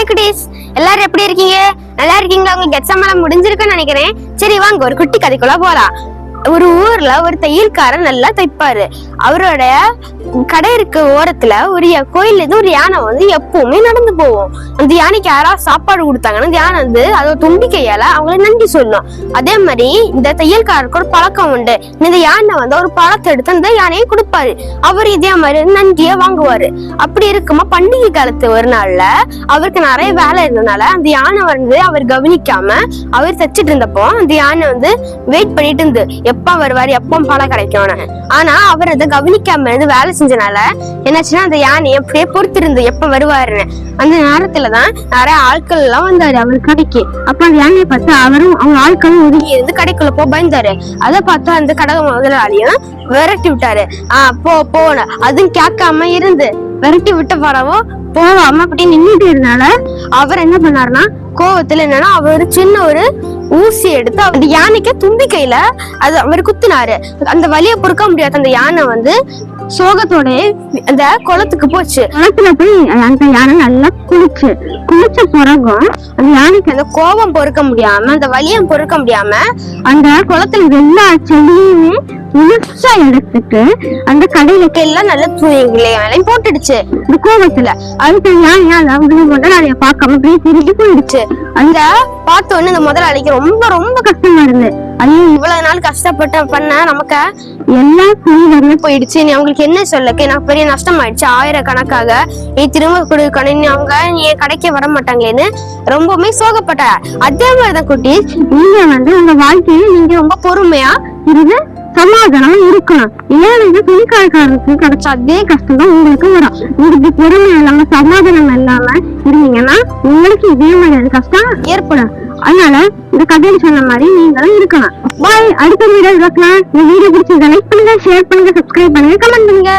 Hi குட்டீஸ், எல்லாரும் எப்படி இருக்கீங்க? நல்லா இருக்கீங்களா? உங்களுக்கு எக்ஸாம் எல்லாம் முடிஞ்சிருக்குன்னு நினைக்கிறேன். சரி வாங்க ஒரு குட்டி கதைக்குள்ள போலாம். ஒரு ஊர்ல ஒரு தையல்காரர் நல்லா தைப்பாரு. அவரோட கடை இருக்க ஓரத்துல ஒரு கோயில் இருந்து ஒரு யானை வந்து எப்பவுமே நடந்து போவோம். அந்த யானைக்கு யாராவது சாப்பாடு கொடுத்தாங்கன்னா அந்த யானை வந்து அதோட தும்பிக்கையால அவங்கள நன்றி சொல்லணும். அதே மாதிரி இந்த தையல்காரருக்கு ஒரு பழக்கம் உண்டு. இந்த யானை வந்து ஒரு பழத்தை எடுத்து அந்த யானையை கொடுப்பாரு. அவர் இதே மாதிரி நன்றியை வாங்குவாரு. அப்படி இருக்குமா பண்டிகை காலத்து ஒரு நாள்ல அவருக்கு நிறைய வேலை இருந்ததுனால அந்த யானை வந்து அவர் கவனிக்காம அவர் தைச்சிட்டு இருந்தப்போ அந்த யானை வந்து வெயிட் பண்ணிட்டு இருந்து எப்ப வருவாரு, எப்போ பழம் கிடைக்கும்னு. ஆனா அவர் அதை கவனிக்காம இருந்து வேலை செஞ்சனால என்னாச்சுன்னா அந்த யானையை அப்படியே பொறுத்திருந்து எப்ப வருவாருன்னு. அந்த நேரத்துலதான் நிறைய ஆட்கள் எல்லாம் வந்தாரு அவர் கடைக்கு. அப்ப அந்த யானையை பார்த்து அவரும் அவங்க ஆட்களும் ஒதுங்கி இருந்து கடைக்குள்ள போ பயந்தாரு. அதை பார்த்து அந்த கடை முதலாளியும் விரட்டி விட்டாரு. போன அதுவும் கேட்காம இருந்து விரட்டி விட்ட படவோ போவாம அப்படி நின்றுட்டு இருந்தால அவர் என்ன பண்ணாருன்னா கோவத்துல என்னன்னா அவர் சின்ன ஒரு ஊசி எடுத்து அந்த யானைக்கு தும்பி கையில அது அவர் குத்தினாரு. அந்த வலியை பொறுக்க முடியாத அந்த யானை வந்து சோகத்தோட அந்த குளத்துக்கு போச்சு. குளத்துல போய் அந்த யானை நல்லா குளிச்ச பிறகும் அந்த யானைக்கு அந்த கோபம் பொறுக்க முடியாம அந்த வலியை பொறுக்க முடியாம அந்த குளத்துல எல்லா செடியுமே முழுசா எடுத்துட்டு அந்த கடையில எல்லாம் நல்ல துணிகளையும் போட்டுடுச்சு இந்த கோபத்துல. அதுக்கு யானை முதலாளிய பார்க்காம அப்படியே திரும்பி போயிடுச்சு. அந்த பார்த்த உடனே இந்த முதலாளிக்கு ரொம்ப ரொம்ப கஷ்டமா இருந்து ஐயோ இவ்வளவு நாள் கஷ்டப்பட்டு பண்ண நமக்கு எல்லா துணிகளுமே போயிடுச்சு, நீ அவங்களுக்கு என்ன சொல்லக்கு எனக்கு பெரிய நஷ்டம் ஆயிடுச்சு, ஆயிரக்கணக்காக நீ திரும்ப கொடுக்கணும், அவங்க நீ கடைக்க வர மாட்டாங்களேன்னு ரொம்பவுமே சோகப்பட்ட. அதே மாதிரிதான் குட்டி, நீங்க வந்து உங்க வாழ்க்கையில நீங்க ரொம்ப பொறுமையா இருந்து சமாதானமா இருக்கணும். ஏன்னா துணிக்காரருக்கு கிடைச்ச அதே கஷ்டம் தான் உங்களுக்கு வரும். உங்களுக்கு பொறுமை இல்லாம சமாதானம் இல்லாம இருந்தீங்கன்னா உங்களுக்கு இதே மாதிரி கஷ்டம் ஏற்படும். அதனால இந்த கதையில சொன்ன மாதிரி நீங்களும் இருக்கணும். பாய், அடுத்த வீடியோ இருக்கலாம். இந்த வீடியோ பிடிச்சிருந்தா லைக் பண்ணுங்க, ஷேர் பண்ணுங்க, சப்ஸ்கிரைப் பண்ணுங்க, கமெண்ட் பண்ணுங்க.